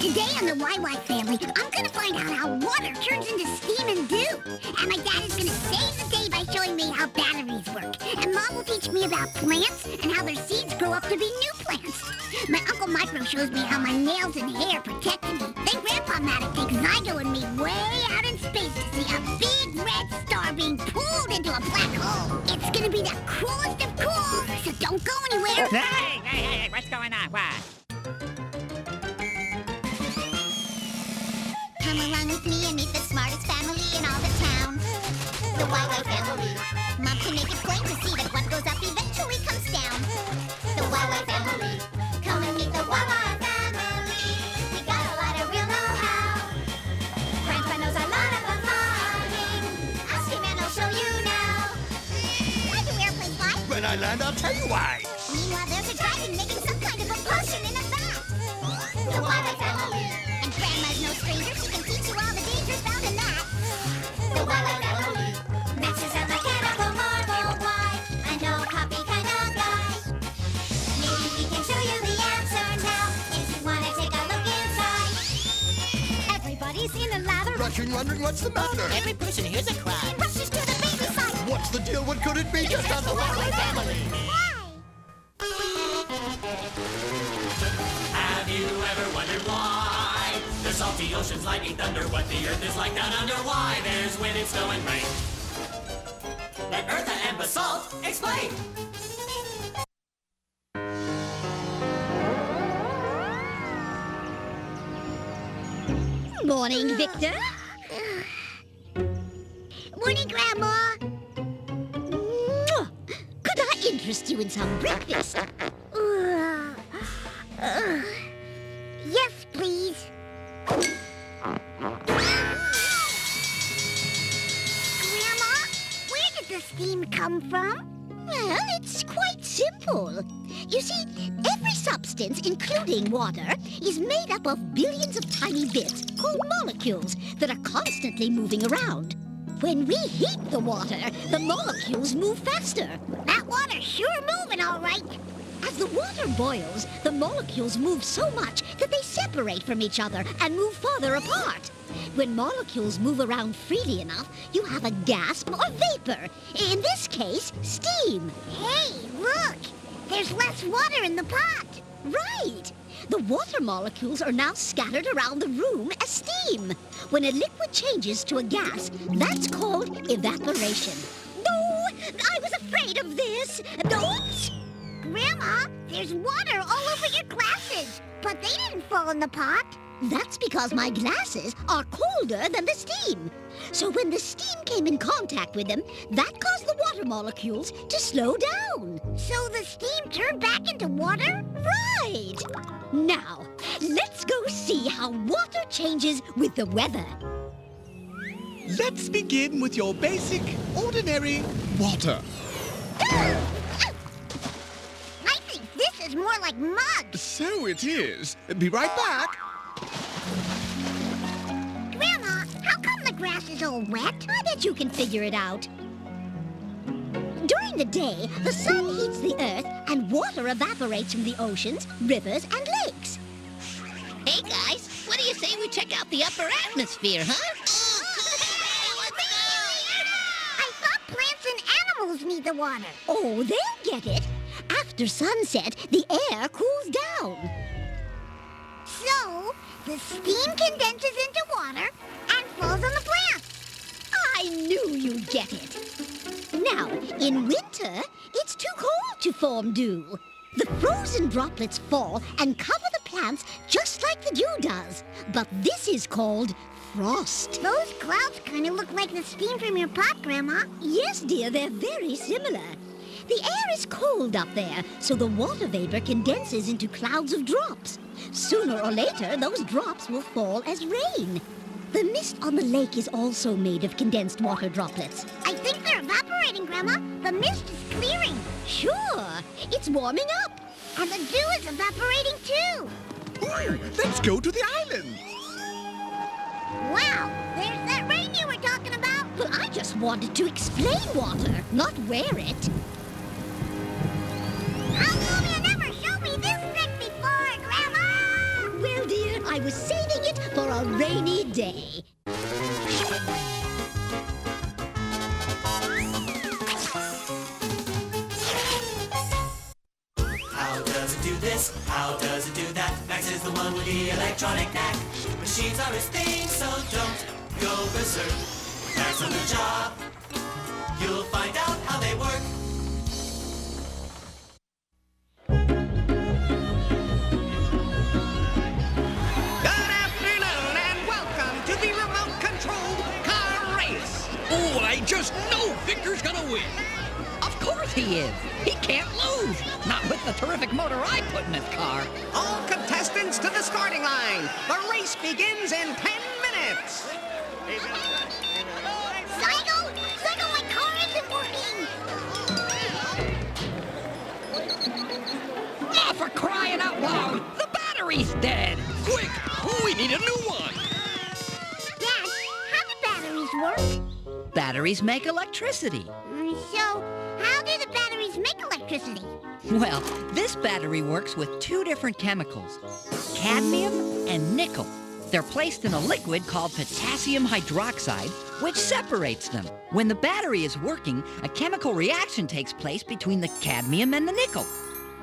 Today on the YY family, I'm gonna find out how water turns into steam and dew. And my dad is gonna save the day by showing me how batteries work. And Mom will teach me about plants and how their seeds grow up to be new plants. My Uncle Micro shows me how my nails and hair protect me. Then Grandpa Matic takes Zygo and me way out in space to see a big red star being pulled into a black hole. It's gonna be the coolest of cool, so don't go anywhere. Hey, what's going on? What? Come along with me and meet the smartest family in all the town. The YY family. Mom can make it plain to see that what goes up eventually comes down. The YY family. Come and meet the YY family. We got a lot of real know-how. Grandpa knows a lot about farming. Ask him and I'll show you now. Why do airplanes fly? When I land, I'll tell you why. Meanwhile, there's a dragon making some kind of a potion in a vat. The YY family. And Grandma's no stranger. She can teach you all the dangers found in that. The YY family. Max is a mechanical marvel. Why? I know copy kind of guy. Maybe he can show you the answer now. If you want to take a look inside. Everybody's in a lather. Rushing, wondering what's the matter. Every person here's a cry. He rushes to the baby side. What's the deal? What could it be? Just on the YY family. Have you ever wondered why the salty oceans, lightning, thunder, what the earth is like down under? Why there's wind and snow and rain? Let Eartha and Basalt explain. Morning, Victor. Morning, Grandma. Mwah. Could I interest you in some breakfast? Yes, please. Grandma, where did the steam come from? Well, it's quite simple. You see, every substance, including water, is made up of billions of tiny bits called molecules that are constantly moving around. When we heat the water, the molecules move faster. That water's sure moving, all right. As the water boils, the molecules move so much that they separate from each other and move farther apart. When molecules move around freely enough, you have a gas or vapor. In this case, steam. Hey, look! There's less water in the pot. Right. The water molecules are now scattered around the room as steam. When a liquid changes to a gas, that's called evaporation. No, I was afraid of this. Don't! Grandma, there's water all over your glasses, but they didn't fall in the pot. That's because my glasses are colder than the steam. So when the steam came in contact with them, that caused the water molecules to slow down. So the steam turned back into water? Right! Now, let's go see how water changes with the weather. Let's begin with your basic, ordinary water. I think this is more like mud. So it is. Be right back. Grandma, how come the grass is all wet? I bet you can figure it out. During the day, the sun heats the earth and water evaporates from the oceans, rivers, and lakes. Hey, guys, what do you say we check out the upper atmosphere, huh? I thought plants and animals need the water. Oh, they'll get it. After sunset, the air cools down. So, the steam condenses into water and falls on the plants. I knew you'd get it. Now, in winter, it's too cold to form dew. The frozen droplets fall and cover the plants just like the dew does. But this is called frost. Those clouds kind of look like the steam from your pot, Grandma. Yes, dear, they're very similar. The air is cold up there, so the water vapor condenses into clouds of drops. Sooner or later, those drops will fall as rain. The mist on the lake is also made of condensed water droplets. I think they're evaporating, Grandma. The mist is clearing. Sure. It's warming up. And the dew is evaporating, too. Ooh, let's go to the island. Wow, there's that rain you were talking about. Well, I just wanted to explain water, not wear it. How come you never showed me this trick before, Grandma? Well, dear, I was saving it for a rainy day. How does it do this? How does it do that? Max is the one with the electronic knack. Machines are his thing, so don't go berserk. Max on the job. You'll find out how they work. Good afternoon and welcome to the remote-controlled car race. Oh, I just know Victor's gonna win. Of course he is. He can't lose. Not with the terrific motor I put in his car. All contestants to the starting line. The race begins in 10 minutes. Zygo! Zygo, my car isn't working! Oh, for crying out loud! The battery's dead. Quick, we need a new one. Dad, how do batteries work? Batteries make electricity. So, how do the batteries make electricity? Well, this battery works with two different chemicals, cadmium and nickel. They're placed in a liquid called potassium hydroxide, which separates them. When the battery is working, a chemical reaction takes place between the cadmium and the nickel,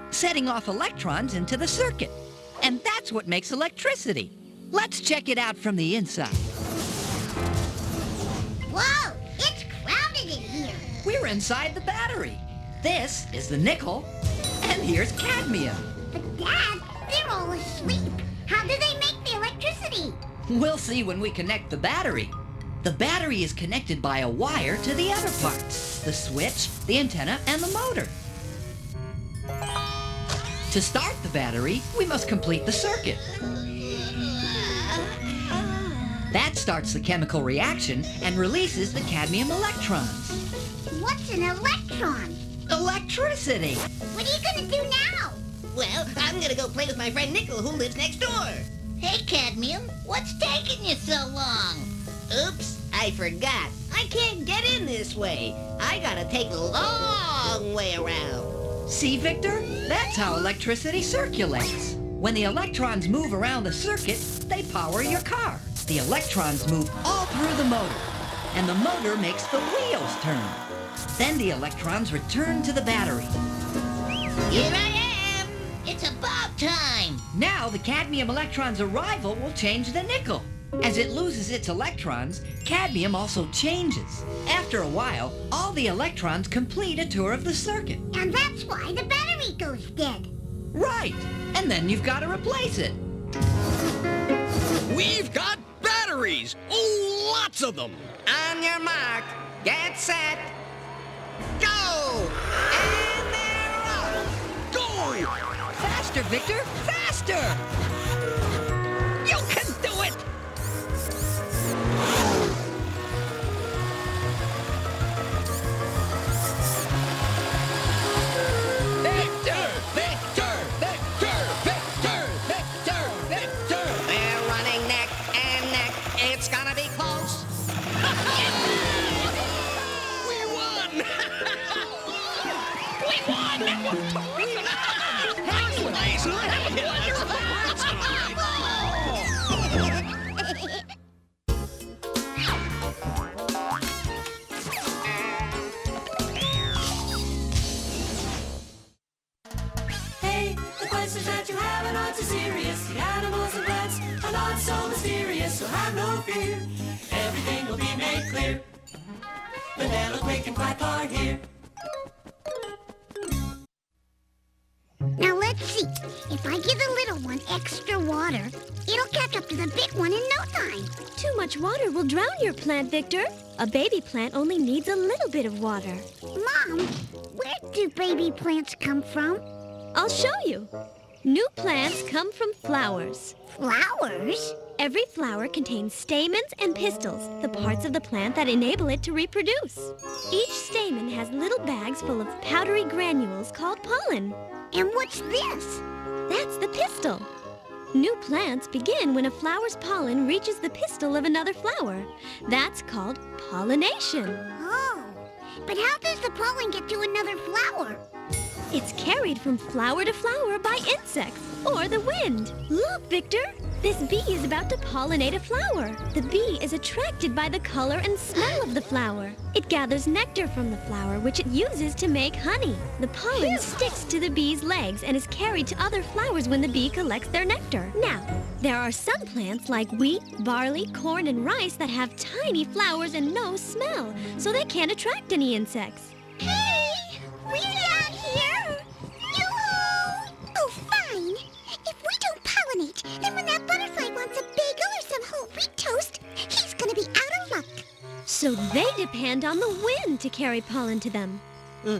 setting off electrons into the circuit. And that's what makes electricity. Let's check it out from the inside. Whoa! It's crowded in here! We're inside the battery. This is the nickel, and here's cadmium. But Dad, they're all asleep. How do they make the electricity? We'll see when we connect the battery. The battery is connected by a wire to the other parts, the switch, the antenna, and the motor. To start the battery, we must complete the circuit. That starts the chemical reaction and releases the cadmium electrons. What's an electron? Electricity! What are you gonna do now? Well, I'm gonna go play with my friend Nickel, who lives next door. Hey, Cadmium, what's taking you so long? Oops, I forgot. I can't get in this way. I gotta take a long way around. See, Victor? That's how electricity circulates. When the electrons move around the circuit, they power your car. The electrons move all through the motor, and the motor makes the wheels turn. Then the electrons return to the battery. Here I am! It's about time! Now the cadmium electron's arrival will change the nickel. As it loses its electrons, cadmium also changes. After a while, all the electrons complete a tour of the circuit. And that's why the battery goes dead. Right! And then you've got to replace it. We've got batteries. Oh, lots of them. On your mark, get set, go! And they're off! Go! Faster, Victor! Faster! You can do it! Victor! Victor! Victor! Victor! Victor! Victor! They're running neck and neck. It's gonna be close. We won! We won! That was terrific! That was nice. That was wonderful. Hey, the questions that you have are not too serious. The animals and plants are not so mysterious, so have no fear. Everything will be made clear. Vanilla, quick, and quite hard here. Now let's see. If I give the little one extra water, it'll catch up to the big one in no time. Too much water will drown your plant, Victor. A baby plant only needs a little bit of water. Mom, where do baby plants come from? I'll show you. New plants come from flowers. Flowers? Every flower contains stamens and pistils, the parts of the plant that enable it to reproduce. Each stamen has little bags full of powdery granules called pollen. And what's this? That's the pistil. New plants begin when a flower's pollen reaches the pistil of another flower. That's called pollination. Oh, but how does the pollen get to another flower? It's carried from flower to flower by insects or the wind. Look, Victor, This bee is about to pollinate a flower. The bee is attracted by the color and smell of the flower. It gathers nectar from the flower, which it uses to make honey. The pollen sticks to the bee's legs and is carried to other flowers when the bee collects their nectar. Now, there are some plants like wheat, barley, corn, and rice that have tiny flowers and no smell, so they can't attract any insects. Hey! We're out here! Yoo-hoo! Oh, fine. If we don't pollinate, then when that butterfly wants a bagel or some whole wheat toast, he's gonna be out of luck. So they depend on the wind to carry pollen to them. I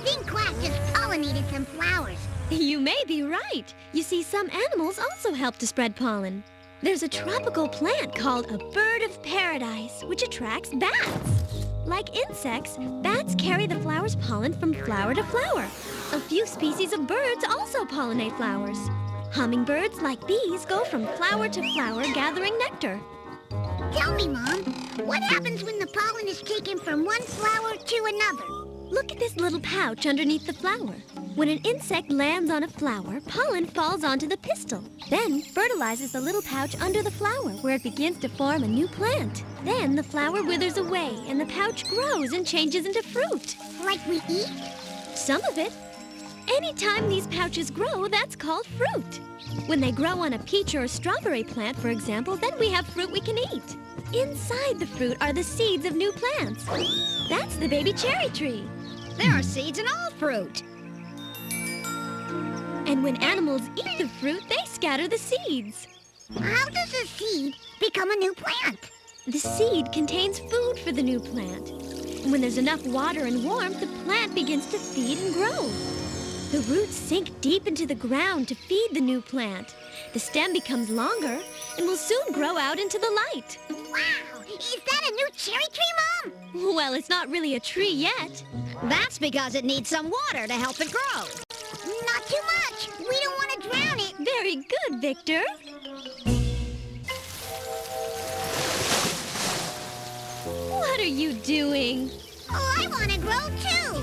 think Quack just pollinated some flowers. You may be right. You see, some animals also help to spread pollen. There's a tropical plant called a bird of paradise, which attracts bats. Like insects, bats carry the flower's pollen from flower to flower. A few species of birds also pollinate flowers. Hummingbirds, like bees, go from flower to flower gathering nectar. Tell me, Mom, what happens when the pollen is taken from one flower to another? Look at this little pouch underneath the flower. When an insect lands on a flower, pollen falls onto the pistil, then fertilizes the little pouch under the flower, where it begins to form a new plant. Then the flower withers away, and the pouch grows and changes into fruit. Like we eat? Some of it. Anytime these pouches grow, that's called fruit. When they grow on a peach or a strawberry plant, for example, then we have fruit we can eat. Inside the fruit are the seeds of new plants. That's the baby cherry tree. There are seeds in all fruit. And when animals eat the fruit, they scatter the seeds. How does a seed become a new plant? The seed contains food for the new plant. And when there's enough water and warmth, the plant begins to feed and grow. The roots sink deep into the ground to feed the new plant. The stem becomes longer and will soon grow out into the light. Wow! Is that a new cherry tree, Mom? Well, it's not really a tree yet. That's because it needs some water to help it grow. Not too much. We don't want to drown it. Very good, Victor. What are you doing? Oh, I want to grow too.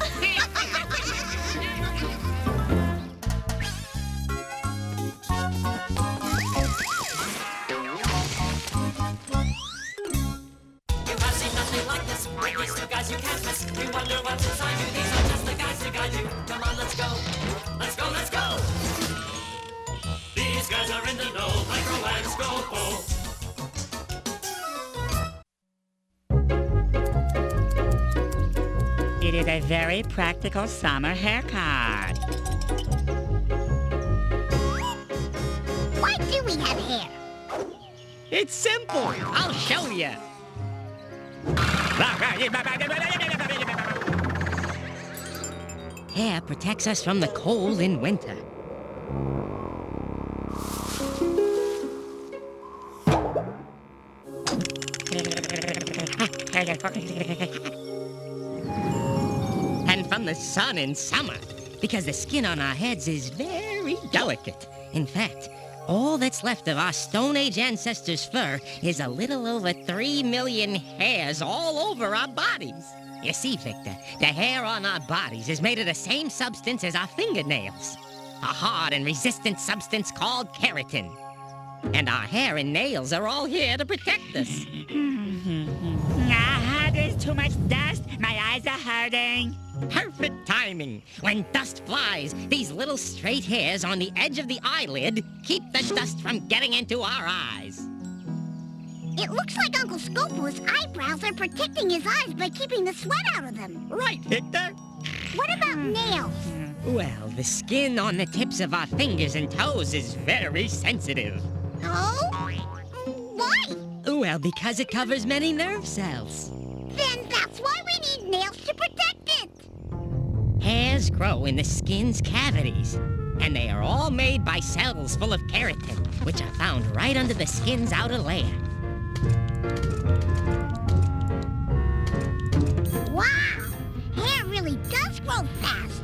You have seen nothing like this. These two guys you can't miss. You wonder what's inside you. These are just the guys to guide you. Come on, let's go. Let's go, let's go. These guys are in the know. Micro and Scopo. It is a very practical summer haircut. Why do we have hair? It's simple. I'll show you. Hair protects us from the cold in winter. And from the sun in summer, because the skin on our heads is very delicate. In fact, all that's left of our Stone Age ancestors' fur is a little over 3 million hairs all over our bodies. You see, Victor, the hair on our bodies is made of the same substance as our fingernails, a hard and resistant substance called keratin. And our hair and nails are all here to protect us. There's too much dust. My eyes are hurting. Perfect timing. When dust flies, these little straight hairs on the edge of the eyelid keep the dust from getting into our eyes. It looks like Uncle Scopo's eyebrows are protecting his eyes by keeping the sweat out of them. Right, Victor? What about nails? Well, the skin on the tips of our fingers and toes is very sensitive. Oh? Why? Well, because it covers many nerve cells. Then that's why we need nails to protect it. Hairs grow in the skin's cavities, and they are all made by cells full of keratin, which are found right under the skin's outer layer. Wow! Hair really does grow fast.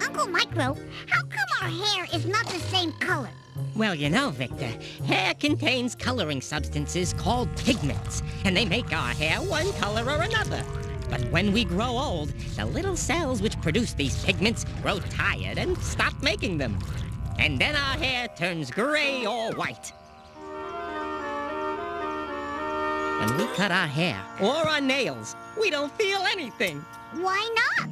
Uncle Micro, how come our hair is not the same color? Well, you know, Victor, hair contains coloring substances called pigments, and they make our hair one color or another. But when we grow old, the little cells which produce these pigments grow tired and stop making them. And then our hair turns gray or white. When we cut our hair or our nails, we don't feel anything. Why not?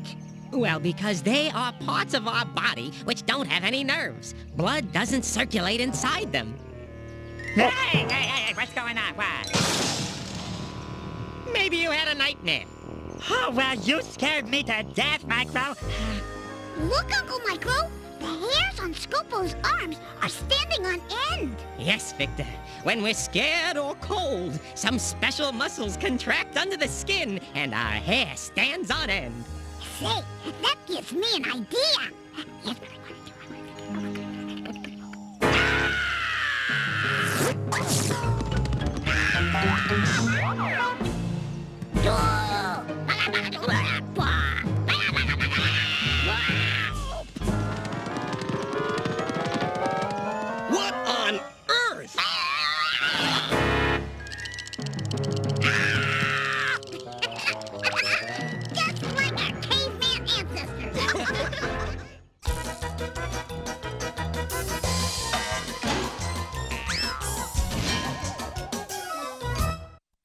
Well, because they are parts of our body which don't have any nerves. Blood doesn't circulate inside them. Hey, what's going on? What? Maybe you had a nightmare. Oh, well, you scared me to death, Micro. Look, Uncle Micro. The hairs on Scopo's arms are standing on end. Yes, Victor. When we're scared or cold, some special muscles contract under the skin and our hair stands on end. Say, that gives me an idea. What on earth? Just like our caveman ancestors.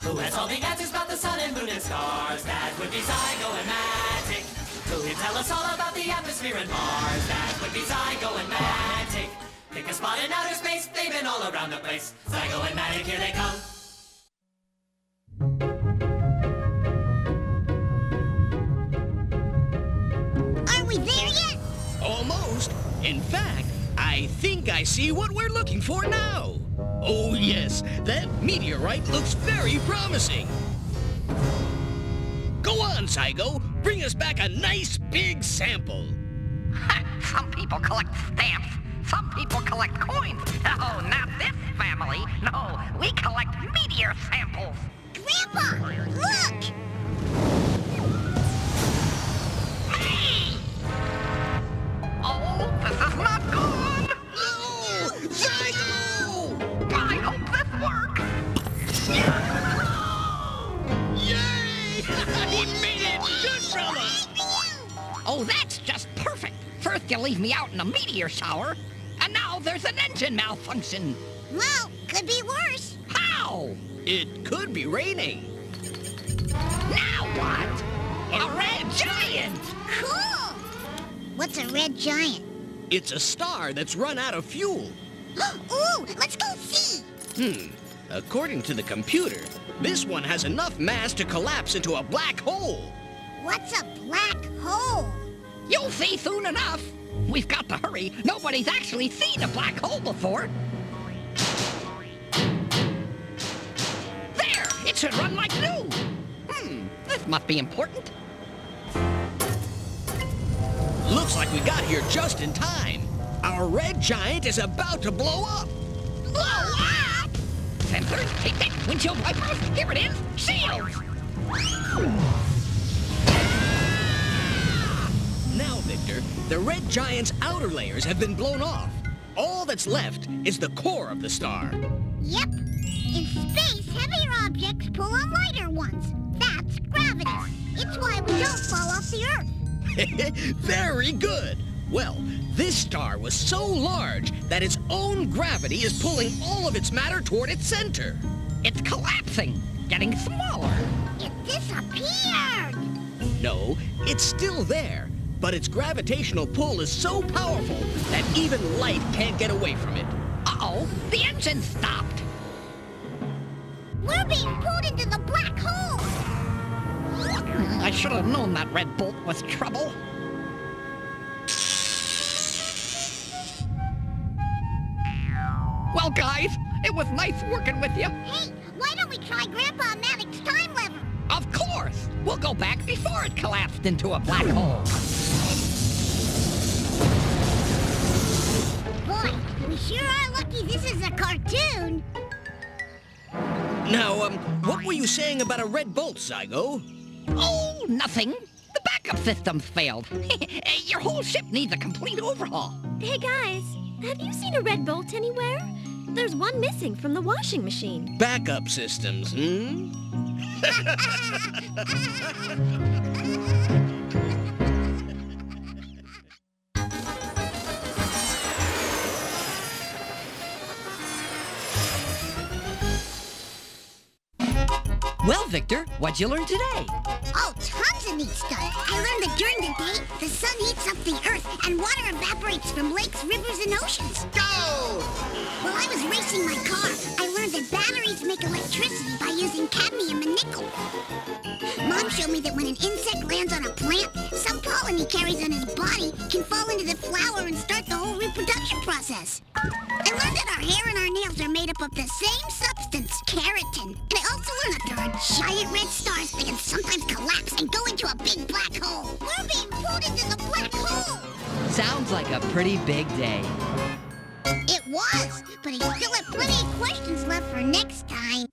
Who has all the answers about the sun and moon and stars? That would be Zygo and Magic. Who can tell us all about the atmosphere and Mars? That would be Zygo and Magic. Pick a spot in outer space, they've been all around the place. Zygo and Magic, here they come. Are we there yet? Almost. In fact, I think I see what we're looking for now. Oh, yes, that meteorite looks very promising. Go on, Zygo. Bring us back a nice big sample. Some people collect stamps. Some people collect coins. Oh, not this family. No, we collect meteor samples. Grandpa, look! Hey! Oh, this is not good. No! Zygo! I hope this works. Yay! He made it! Good fella! Oh, that's just perfect. First you leave me out in a meteor shower, and now there's an engine malfunction. Well, could be worse. How? It could be raining. Now what? A red giant! Cool! What's a red giant? It's a star that's run out of fuel. Ooh, let's go see! According to the computer, this one has enough mass to collapse into a black hole. What's a black hole? You'll see soon enough. We've got to hurry. Nobody's actually seen a black hole before. There! It should run like new. This must be important. Looks like we got here just in time. Our red giant is about to blow up. Blow up! Sensors, tape deck, windshield wipers. Here it is. Shields! Now, Victor, the red giant's outer layers have been blown off. All that's left is the core of the star. Yep. In space, heavier objects pull on lighter ones. That's gravity. It's why we don't fall off the Earth. Very good. Well, this star was so large that its own gravity is pulling all of its matter toward its center. It's collapsing, getting smaller. It disappeared. No, it's still there, but its gravitational pull is so powerful that even light can't get away from it. Uh-oh, the engine stopped. We're being pulled into the black hole. I should have known that red bolt was trouble. Well, guys, it was nice working with you. Hey, why don't we try Grandpa Matic's time lever? Of course. We'll go back before it collapsed into a black hole. Boy, we sure are lucky this is a cartoon. Now, what were you saying about a red bolt, Zygo? Oh, nothing. The backup systems failed. Your whole ship needs a complete overhaul. Hey guys, have you seen a red bolt anywhere? There's one missing from the washing machine. Backup systems, Well, Victor, what'd you learn today? Oh, tons of neat stuff. I learned that during the day, the sun heats up the earth and water evaporates from lakes, rivers, and oceans. Go! While I was racing my car, I learned that batteries make electricity by using cadmium and nickel. Mom showed me that when an insect lands on a plant, some pollen he carries on his body can fall into the flower and start the whole reproduction process. I learned that our hair and our nails are made up of the same substance, keratin. And I also learned that there are giant red stars that can sometimes collapse and go into a big black hole. We're being pulled into the black hole! Sounds like a pretty big day. It was, but I still have plenty of questions left for next time.